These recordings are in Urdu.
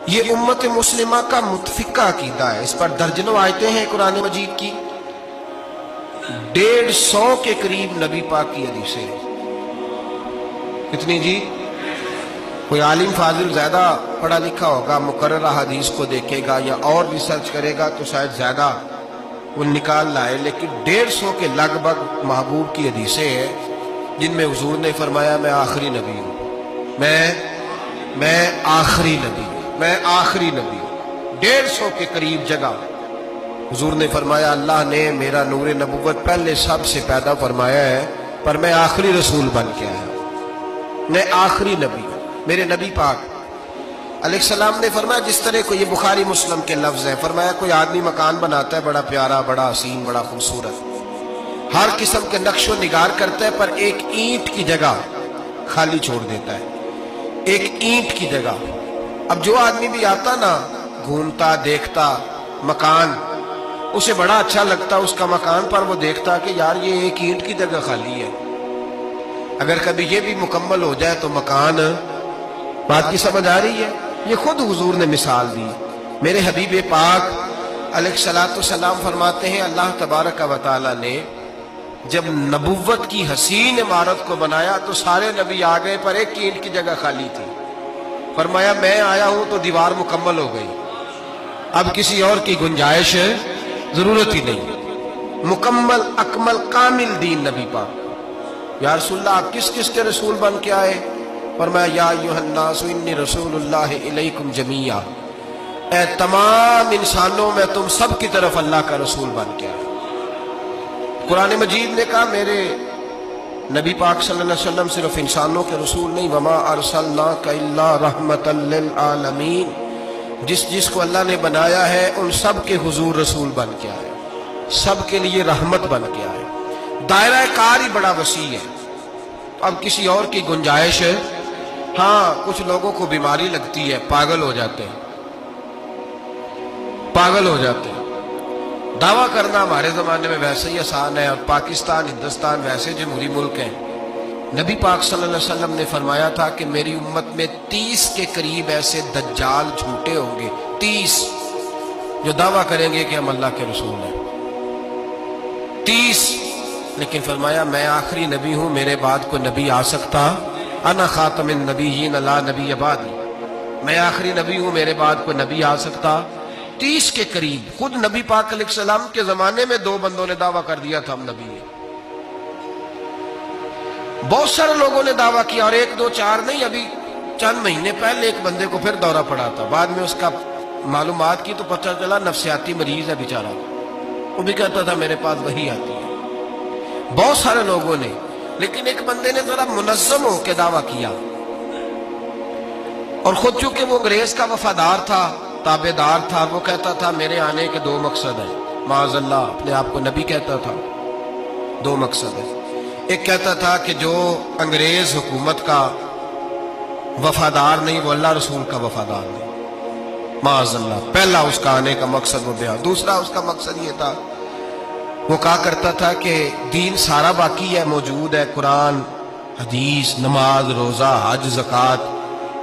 یہ امت مسلمہ کا متفقہ عقیدہ ہے، اس پر درجنوں آیتیں ہیں قرآن مجید کی، 150 کے قریب نبی پاک کی حدیثیں ہیں۔ کتنی جی؟ کوئی عالم فاضل زیادہ پڑھا لکھا ہوگا، مقررہ حدیث کو دیکھے گا یا اور ریسرچ کرے گا تو شاید زیادہ وہ نکال لائے، لیکن 150 کے لگ بھگ محبوب کی حدیثیں ہیں جن میں حضور نے فرمایا میں آخری نبی ہوں، میں آخری نبی ہوں، میں آخری نبی ہوں۔ 150 کے قریب جگہ حضور نے فرمایا اللہ نے میرا نور نبوت پہلے سب سے پیدا فرمایا ہے، پر میں آخری رسول بن کے آیا ہوں، میں آخری نبی ہوں۔ میرے نبی پاک علیہ السلام نے فرمایا، جس طرح کو یہ بخاری مسلم کے لفظ ہیں، فرمایا کوئی آدمی مکان بناتا ہے بڑا پیارا، بڑا حسین، بڑا خوبصورت، ہر قسم کے نقش و نگار کرتا ہے، پر ایک اینٹ کی جگہ خالی چھوڑ دیتا ہے، ایک اینٹ کی جگہ۔ اب جو آدمی بھی آتا نا، گھومتا دیکھتا مکان، اسے بڑا اچھا لگتا اس کا مکان، پر وہ دیکھتا کہ یار یہ ایک اینٹ کی جگہ خالی ہے، اگر کبھی یہ بھی مکمل ہو جائے تو مکان، بات کی سمجھ آ رہی ہے؟ یہ خود حضور نے مثال دی۔ میرے حبیب پاک علیہ السلام فرماتے ہیں اللہ تبارک و تعالی نے جب نبوت کی حسین عمارت کو بنایا تو سارے نبی آ گئے، پر ایک اینٹ کی جگہ خالی تھی، فرمایا میں آیا ہوں تو دیوار مکمل ہو گئی، اب کسی اور کی گنجائش ضرورت ہی نہیں، مکمل اکمل کامل دین نبی پاک۔ یا رسول اللہ آپ کس کس کے رسول بن کے آئے؟ فرمایا یا ایھا الناس انی رسول اللہ الیکم جمیعا، اے تمام انسانوں میں تم سب کی طرف اللہ کا رسول بن کے آئے۔ قرآن مجید نے کہا میرے نبی پاک صلی اللہ علیہ وسلم صرف انسانوں کے رسول نہیں، وما ارسلناک الا رحمۃ للعالمین، جس کو اللہ نے بنایا ہے ان سب کے حضور رسول بن کے آئے، سب کے لیے رحمت بن کے آئے۔ دائرہ کار ہی بڑا وسیع ہے، اب کسی اور کی گنجائش ہے؟ ہاں کچھ لوگوں کو بیماری لگتی ہے، پاگل ہو جاتے ہیں، پاگل ہو جاتے ہیں۔ دعویٰ کرنا ہمارے زمانے میں ویسے ہی آسان ہے، اور پاکستان ہندوستان ویسے جمہوری ملک ہیں۔ نبی پاک صلی اللہ علیہ وسلم نے فرمایا تھا کہ میری امت میں 30 کے قریب ایسے دجال جھوٹے ہوں گے، 30 جو دعویٰ کریں گے کہ ہم اللہ کے رسول ہیں، 30۔ لیکن فرمایا میں آخری نبی ہوں، میرے بعد کوئی نبی آ سکتا، انا خاتم النبیین لا نبی بعدی، میں آخری نبی ہوں، میرے بعد کوئی نبی آ سکتا۔ 30 کے قریب خود نبی پاک علیہ السلام کے زمانے میں 2 بندوں نے دعویٰ کر دیا تھا ہم نبی ہیں، بہت سارے لوگوں نے دعویٰ کیا، اور 1 2 4 نہیں، ابھی چند مہینے پہلے ایک بندے کو پھر دورہ پڑا تھا، بعد میں اس کا معلومات کی تو پتہ چلا نفسیاتی مریض ہے بیچارہ، وہ بھی کہتا تھا میرے پاس وحی آتی ہے۔ بہت سارے لوگوں نے، لیکن ایک بندے نے ذرا منظم ہو کے دعویٰ کیا، اور خود چونکہ وہ انگریز کا وفادار تھا، تابع دار تھا، وہ کہتا تھا میرے آنے کے 2 مقصد ہیں، معاذ اللہ اپنے آپ کو نبی کہتا تھا، 2 مقصد ہیں۔ ایک کہتا تھا کہ جو انگریز حکومت کا وفادار نہیں وہ اللہ رسول کا وفادار نہیں، معاذ اللہ، پہلا اس کا آنے کا مقصد وہ بیان۔ دوسرا اس کا مقصد یہ تھا، وہ کہا کرتا تھا کہ دین سارا باقی ہے، موجود ہے، قرآن، حدیث، نماز، روزہ، حج، زکوٰۃ،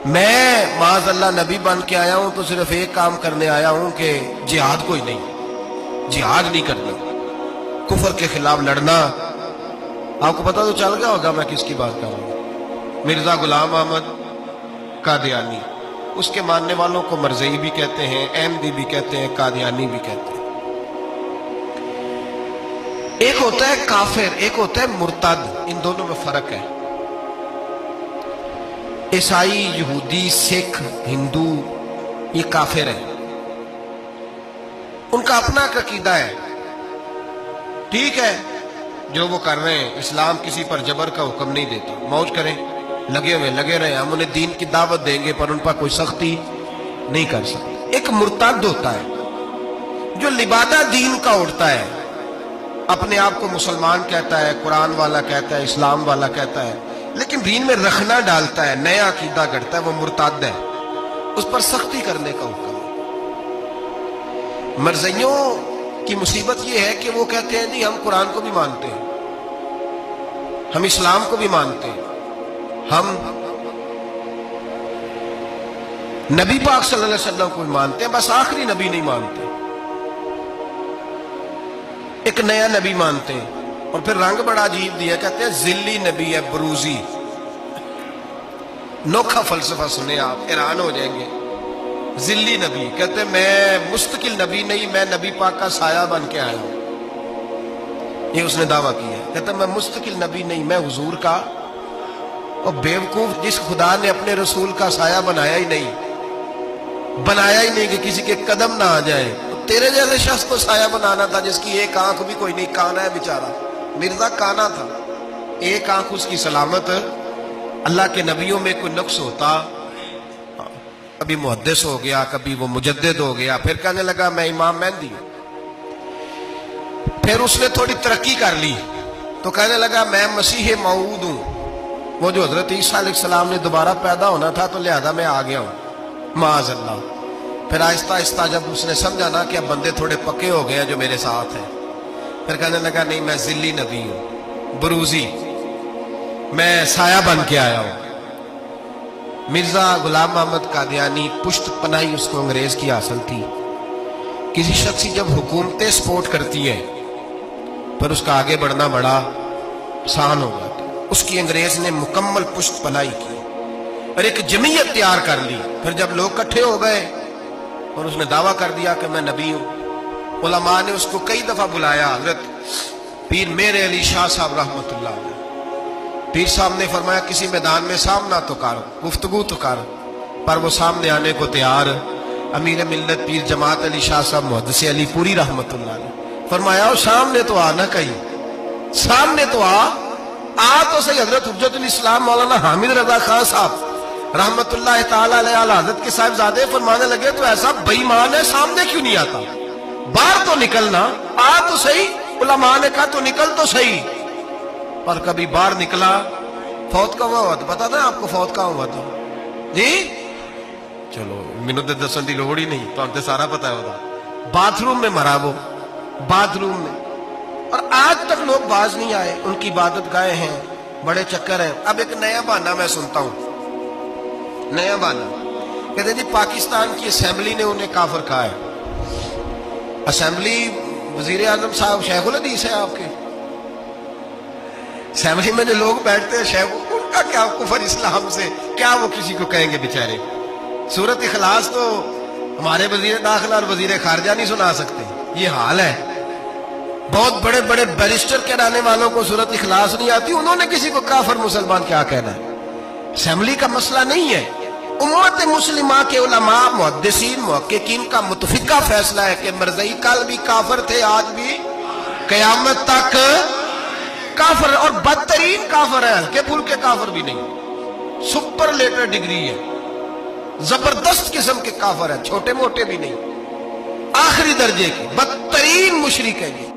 میں معاذ اللہ نبی بن کے آیا ہوں تو صرف ایک کام کرنے آیا ہوں کہ جہاد کوئی نہیں، جہاد نہیں کرنا، کفر کے خلاف لڑنا۔ آپ کو پتہ تو چل گیا ہوگا میں کس کی بات کر رہا ہوں، مرزا غلام احمد قادیانی، اس کے ماننے والوں کو مرزئی بھی کہتے ہیں، احمدی بھی کہتے ہیں، قادیانی بھی کہتے ہیں۔ ایک ہوتا ہے کافر، ایک ہوتا ہے مرتد، ان دونوں میں فرق ہے۔ عیسائی، یہودی، سکھ، ہندو یہ کافر ہیں، ان کا اپنا عقیدہ ہے، ٹھیک ہے جو وہ کر رہے ہیں، اسلام کسی پر جبر کا حکم نہیں دیتا، موج کریں، لگے ہوئے لگے رہے، ہم انہیں دین کی دعوت دیں گے پر ان پر کوئی سختی نہیں کر سکتے۔ ایک مرتد ہوتا ہے جو لبادہ دین کا اڑتا ہے، اپنے آپ کو مسلمان کہتا ہے، قرآن والا کہتا ہے، اسلام والا کہتا ہے، لیکن دین میں رخنا ڈالتا ہے، نیا عقیدہ کرتا ہے، وہ مرتد ہے، اس پر سختی کرنے کا حکم ہے۔ مرزائیوں کی مصیبت یہ ہے کہ وہ کہتے ہیں نہیں ہم قرآن کو بھی مانتے ہیں، ہم اسلام کو بھی مانتے ہیں، ہم نبی پاک صلی اللہ علیہ وسلم کو مانتے ہیں، بس آخری نبی نہیں مانتے، ایک نیا نبی مانتے ہیں، اور پھر رنگ بڑا عجیب دیا، کہتے ہیں ذلی نبی ہے، بروزی۔ نوکھا فلسفہ سنے آپ حیران ہو جائیں گے۔ ذلی نبی کہتے ہیں میں مستقل نبی نہیں، میں نبی پاک کا سایہ بن کے آیا ہوں، یہ اس نے دعویٰ کیا ہے۔ کہتا ہے میں مستقل نبی نہیں، میں حضور کا، اور بیوقوف جس خدا نے اپنے رسول کا سایہ بنایا ہی نہیں کہ کسی کے قدم نہ آ جائے، تو تیرے جیسے شخص کو سایہ بنانا تھا جس کی ایک آنکھ بھی کوئی نہیں، کانا ہے بیچارہ، مرزا کانا تھا، ایک آنکھ اس کی سلامت۔ اللہ کے نبیوں میں کوئی نقص ہوتا، کبھی محدث ہو گیا، کبھی وہ مجدد ہو گیا، پھر کہنے لگا میں امام مہدی ہوں، پھر اس نے تھوڑی ترقی کر لی تو کہنے لگا میں مسیح موعود ہوں، وہ جو حضرت عیسیٰ علیہ السلام نے دوبارہ پیدا ہونا تھا تو لہذا میں آ گیا ہوں، معاذ اللہ۔ پھر آہستہ آہستہ جب اس نے سمجھا نا کہ اب بندے تھوڑے پکے ہو گئے ہیں جو میرے ساتھ ہیں، پھر کہنے لگا نہیں میں ذلی نبی ہوں، بروزی، میں سایہ بن کے آیا ہوں۔ مرزا غلام محمد قادیانی، پشت پناہی اس کو انگریز کی حاصل تھی۔ کسی شخص کی جب حکومتیں سپورٹ کرتی ہیں پر اس کا آگے بڑھنا بڑا آسان ہوگا، اس کی انگریز نے مکمل پشت پناہی کی اور ایک جمعیت تیار کر لی۔ پھر جب لوگ کٹھے ہو گئے اور اس نے دعویٰ کر دیا کہ میں نبی ہوں، علماء نے اس کو کئی دفعہ بلایا، حضرت پیر میر علی شاہ صاحب رحمۃ اللہ علیہ، پیر صاحب نے فرمایا کسی میدان میں سامنا تو کر، گفتگو تو کر، پر وہ سامنے آنے کو تیار۔ امیر ملت پیر جماعت علی شاہ صاحب محدث علی پوری رحمۃ اللہ علیہ فرمایا سامنے تو آنا کہیں، سامنے تو آ تو صحیح۔ حضرت حجت الاسلام مولانا حامد رضا خان صاحب رحمت اللہ تعالی علیہ حضرت کے صاحبزادے فرمانے لگے تو ایسا بے ایمان ہے، سامنے کیوں نہیں آتا، باہر تو نکلنا، آ تو صحیح۔ علماء نے کہا تو نکل تو صحیح، پر کبھی باہر نکلا فوت کا ہوا تھا، پتا تھا آپ کو فوت کا ہوا تھا جی؟ چلو مینوں تے دسن دی لوڑ ہی نہیں، تو تے سارا پتا ہے ہوتا، باتھ روم میں مرا وہ، باتھ روم میں، اور آج تک لوگ باز نہیں آئے، ان کی عبادت گاہیں ہیں، بڑے چکر ہیں۔ اب ایک نیا بہانہ میں سنتا ہوں، نیا بہانہ کہتے ہیں جی پاکستان کی اسمبلی نے انہیں کافر کہا ہے۔ اسمبلی وزیر اعظم صاحب شیخ الحدیث ہے آپ کے، اسمبلی میں جو لوگ بیٹھتے ہیں شیخ، ان کا کیا کفر اسلام سے، کیا وہ کسی کو کہیں گے بیچارے؟ سورت اخلاص تو ہمارے وزیر داخلہ اور وزیر خارجہ نہیں سنا سکتے، یہ حال ہے۔ بہت بڑے بڑے بیرسٹر کہلانے والوں کو سورت اخلاص نہیں آتی، انہوں نے کسی کو کافر مسلمان کیا کہنا ہے؟ اسمبلی کا مسئلہ نہیں ہے، امت مسلمہ کے علماء محدثین محققین کا متفقہ فیصلہ ہے کہ مرزائی کل بھی کافر تھے، آج بھی قیامت تک کافر، اور بدترین کافر ہے، ہلکے پھلکے کافر بھی نہیں، سپرلیٹر ڈگری ہے، زبردست قسم کے کافر ہے، چھوٹے موٹے بھی نہیں، آخری درجے کے بدترین مشرک ہے یہ۔